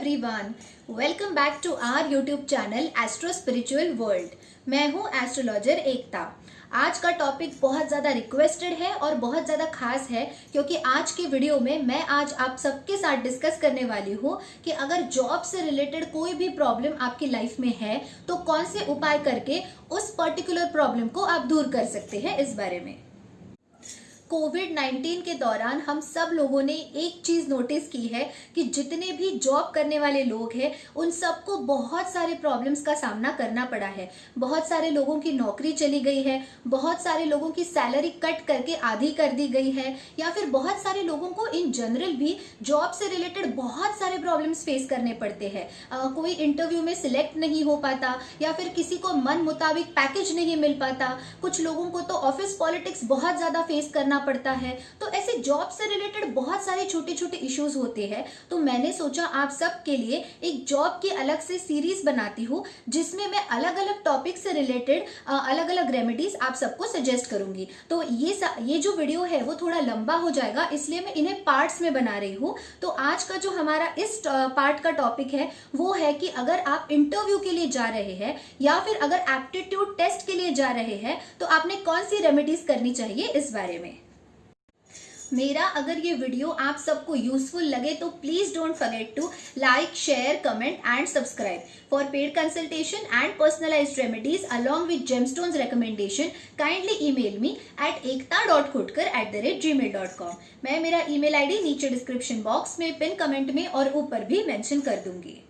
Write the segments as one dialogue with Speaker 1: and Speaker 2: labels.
Speaker 1: Everyone, welcome back to our YouTube channel Astro Spiritual World. मैं हूं astrologer एकता। आज का टॉपिक बहुत ज़्यादा रिक्वेस्टेड है और बहुत ज़्यादा खास है, क्योंकि आज की वीडियो में मैं आज आप सबके साथ डिस्कस करने वाली हूं कि अगर जॉब से रिलेटेड कोई भी प्रॉब्लम आपकी लाइफ में है तो कौन से उपाय करके उस पर्टिकुलर प्रॉब्लम को आप दूर कर सकते हैं। इस बारे में कोविड-19 के दौरान हम सब लोगों ने एक चीज नोटिस की है कि जितने भी जॉब करने वाले लोग हैं उन सबको बहुत सारे प्रॉब्लम्स का सामना करना पड़ा है। बहुत सारे लोगों की नौकरी चली गई है, बहुत सारे लोगों की सैलरी कट करके आधी कर दी गई है, या फिर बहुत सारे लोगों को इन जनरल भी जॉब से रिलेटेड बहुत सारे प्रॉब्लम्स फेस करने पड़ते हैं। कोई इंटरव्यू में सिलेक्ट नहीं हो पाता, या फिर किसी को मन मुताबिक पैकेज नहीं मिल पाता। कुछ लोगों को तो ऑफिस पॉलिटिक्स बहुत ज्यादा फेस करना पड़ता है। तो ऐसे जॉब से रिलेटेड बहुत सारे छोटे छोटे इश्यूज होते हैं। तो मैंने सोचा आप सब के लिए एक जॉब की अलग से सीरीज बनाती हूँ, जिसमें मैं अलग अलग टॉपिक से रिलेटेड अलग अलग रेमेडीज आप सबको सजेस्ट करूंगी। तो ये जो वीडियो है वो थोड़ा लंबा हो जाएगा, इसलिए मैं इन्हें पार्ट्स में बना रही हूँ। तो आज का जो हमारा इस पार्ट का टॉपिक है वो है कि अगर आप इंटरव्यू के लिए जा रहे हैं या फिर अगर एप्टीट्यूड टेस्ट के लिए जा रहे हैं तो आपने कौन सी रेमेडीज करनी चाहिए, इस बारे में। मेरा अगर ये वीडियो आप सबको यूजफुल लगे तो please don't forget to like, share, comment and subscribe. For paid consultation and personalised remedies along with gemstones recommendation kindly email me at ekta.khotkar@gmail.com। मैं मेरा ईमेल आईडी नीचे डिस्क्रिप्शन बॉक्स में, पिन कमेंट में और ऊपर भी मेंशन कर दूंगी।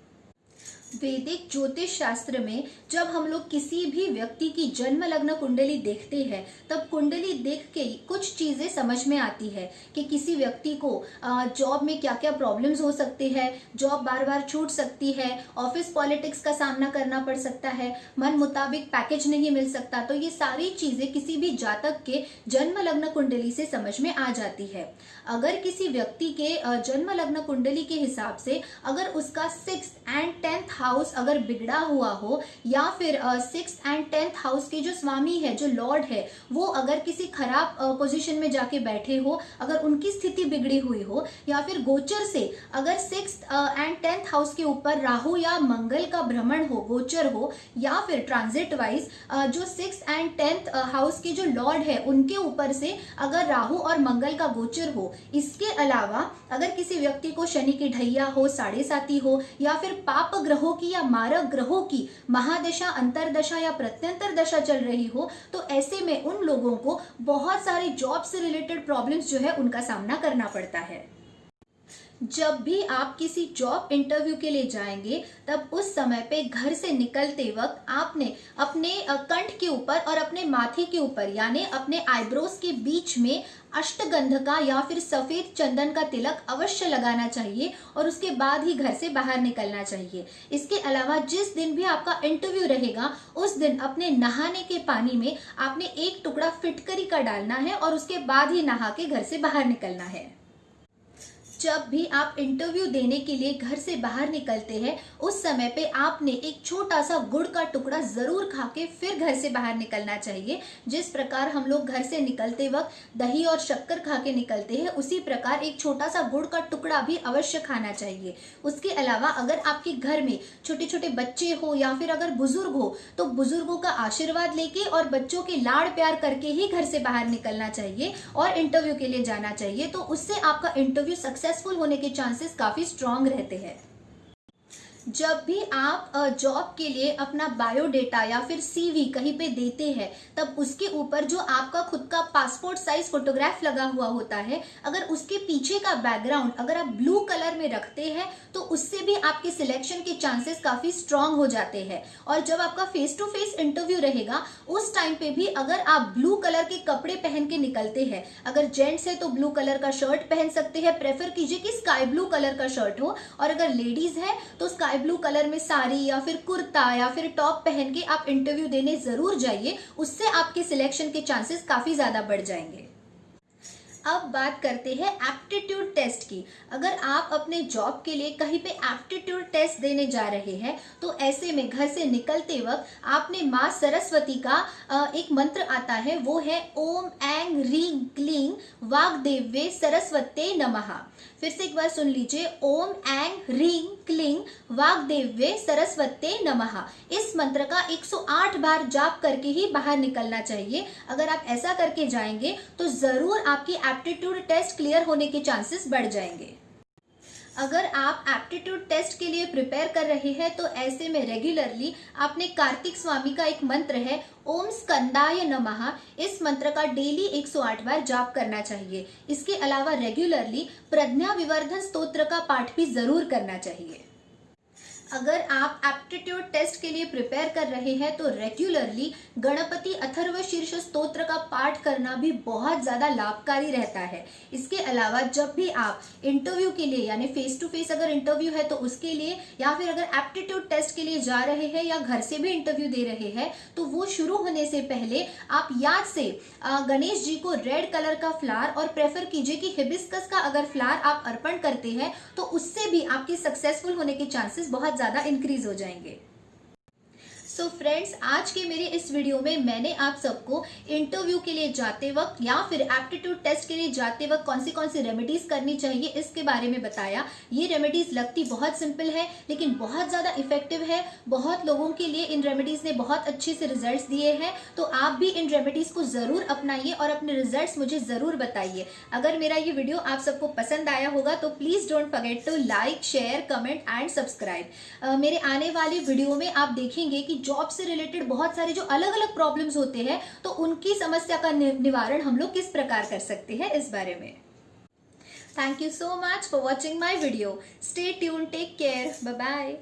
Speaker 1: वैदिक ज्योतिष शास्त्र में जब हम लोग किसी भी व्यक्ति की जन्म लग्न कुंडली देखते हैं तब कुंडली देख के कुछ चीजें समझ में आती है कि किसी व्यक्ति को जॉब में क्या क्या प्रॉब्लम्स हो सकते हैं, जॉब बार बार छूट सकती है, ऑफिस पॉलिटिक्स का सामना करना पड़ सकता है, मन मुताबिक पैकेज नहीं मिल सकता। तो ये सारी चीजें किसी भी जातक के जन्म लग्न कुंडली से समझ में आ जाती है। अगर किसी व्यक्ति के जन्म लग्न कुंडली के हिसाब से अगर उसका 6th एंड 10th हाउस अगर बिगड़ा हुआ हो, या फिर 6th एंड 10th हाउस के जो स्वामी है, जो लॉर्ड है, वो अगर किसी खराब पोजीशन में जाके बैठे हो, अगर उनकी स्थिति बिगड़ी हुई हो, या फिर गोचर से अगर 6th एंड 10th हाउस के ऊपर राहु या मंगल का भ्रमण हो, गोचर हो, या फिर ट्रांजिट वाइज जो 6th एंड 10th हाउस के जो लॉर्ड है उनके ऊपर से अगर राहु और मंगल का गोचर हो। इसके अलावा अगर किसी व्यक्ति को शनि की ढैया हो, साढ़े साती हो, या फिर पाप ग्रहों की या मारक ग्रहों की महादशा, अंतरदशा या प्रत्यंतर दशा चल रही हो, तो ऐसे में उन लोगों को बहुत सारे जॉब से रिलेटेड प्रॉब्लम्स जो है उनका सामना करना पड़ता है। जब भी आप किसी जॉब इंटरव्यू के लिए जाएंगे तब उस समय पे घर से निकलते वक्त आपने अपने कंठ के ऊपर और अपने माथे के ऊपर यानी अपने आईब्रोज के बीच में अष्टगंध का या फिर सफेद चंदन का तिलक अवश्य लगाना चाहिए और उसके बाद ही घर से बाहर निकलना चाहिए। इसके अलावा जिस दिन भी आपका इंटरव्यू रहेगा उस दिन अपने नहाने के पानी में आपने एक टुकड़ा फिटकरी का डालना है और उसके बाद ही नहा के घर से बाहर निकलना है। जब भी आप इंटरव्यू देने के लिए घर से बाहर निकलते हैं उस समय पे आपने एक छोटा सा गुड़ का टुकड़ा जरूर खा के फिर घर से बाहर निकलना चाहिए। जिस प्रकार हम लोग घर से निकलते वक्त दही और शक्कर खा के निकलते हैं, उसी प्रकार एक छोटा सा गुड़ का टुकड़ा भी अवश्य खाना चाहिए। उसके अलावा अगर आपके घर में छोटे छोटे बच्चे हो या फिर अगर बुजुर्ग हो तो बुजुर्गों का आशीर्वाद लेके और बच्चों के लाड़ प्यार करके ही घर से बाहर निकलना चाहिए और इंटरव्यू के लिए जाना चाहिए। तो उससे आपका इंटरव्यू सक्सेसफुल होने के चांसेस काफी स्ट्रांग रहते हैं। जब भी आप जॉब के लिए अपना बायोडेटा या फिर सीवी कहीं पे देते हैं तब उसके ऊपर जो आपका खुद का पासपोर्ट साइज फोटोग्राफ लगा हुआ होता है, अगर उसके पीछे का बैकग्राउंड अगर आप ब्लू कलर में रखते हैं तो उससे भी आपके सिलेक्शन के चांसेस काफी स्ट्रांग हो जाते हैं। और जब आपका फेस टू फेस इंटरव्यू रहेगा उस टाइम पे भी अगर आप ब्लू कलर के कपड़े पहन के निकलते हैं, अगर जेंट्स है तो ब्लू कलर का शर्ट पहन सकते हैं, प्रेफर कीजिए कि स्काई ब्लू कलर का शर्ट हो, और अगर लेडीज है तो स्काई ब्लू कलर में साड़ी या फिर कुर्ता या फिर टॉप पहन के आप इंटरव्यू देने जरूर जाइए। उससे आपके सिलेक्शन के चांसेस काफी ज्यादा बढ़ जाएंगे। अब बात करते हैं एप्टीट्यूड टेस्ट की। अगर आप अपने जॉब के लिए कहीं पे एप्टीट्यूड टेस्ट देने जा रहे हैं तो ऐसे में घर से निकलते वक्त आपने माँ सरस्वती का एक मंत्र आता है, वो है ओम ऐं ह्रीं क्लीं वाग्देव्ये सरस्वते नमः। फिर से एक बार सुन लीजिए, ओम ऐं ह्रीं क्लीं वाग्देव्ये सरस्वते नमः। इस मंत्र का 108 बार जाप करके ही बाहर निकलना चाहिए। अगर आप ऐसा करके जाएंगे तो जरूर आपकी एप्टीट्यूड टेस्ट क्लियर होने के चांसेस बढ़ जाएंगे। अगर आप एप्टीट्यूड टेस्ट के लिए प्रिपेयर कर रहे हैं तो ऐसे में रेगुलरली आपने कार्तिक स्वामी का एक मंत्र है ओम स्कंदाय नमः, इस मंत्र का डेली 108 बार जाप करना चाहिए। इसके अलावा रेगुलरली प्रज्ञा विवर्धन स्तोत्र का पाठ भी जरूर करना चाहिए। अगर आप एप्टीट्यूड टेस्ट के लिए प्रिपेयर कर रहे हैं तो रेगुलरली गणपति अथर्व शीर्ष स्तोत्र का पाठ करना भी बहुत ज्यादा लाभकारी रहता है। इसके अलावा जब भी आप इंटरव्यू के लिए यानी फेस टू फेस अगर इंटरव्यू है तो उसके लिए, या फिर अगर एप्टीट्यूड टेस्ट के लिए जा रहे हैं या घर से भी इंटरव्यू दे रहे हैं तो वो शुरू होने से पहले आप याद से गणेश जी को रेड कलर का फ्लावर और प्रेफर कीजिए कि हिबिस्कस का अगर फ्लावर आप अर्पण करते हैं तो उससे भी आपके सक्सेसफुल होने के चांसेस बहुत ज्यादा इंक्रीज हो जाएंगे। सो फ्रेंड्स, आज के मेरे इस वीडियो में मैंने आप सबको इंटरव्यू के लिए जाते वक्त या फिर एप्टीट्यूड टेस्ट के लिए जाते वक्त कौन सी रेमेडीज करनी चाहिए इसके बारे में बताया। ये रेमेडीज लगती बहुत सिंपल है लेकिन बहुत ज्यादा इफेक्टिव है। बहुत लोगों के लिए इन रेमेडीज ने बहुत अच्छे से रिजल्ट्स दिए हैं, तो आप भी इन रेमेडीज को जरूर अपनाइए और अपने रिजल्ट्स मुझे जरूर बताइए। अगर मेरा ये वीडियो आप सबको पसंद आया होगा तो please don't forget to like, share, comment and subscribe. मेरे आने वाले वीडियो में आप देखेंगे कि जॉब से रिलेटेड बहुत सारे जो अलग अलग प्रॉब्लम्स होते हैं तो उनकी समस्या का निवारण हम लोग किस प्रकार कर सकते हैं इस बारे में। Thank you so much for watching my video. Stay tune, take care, bye bye.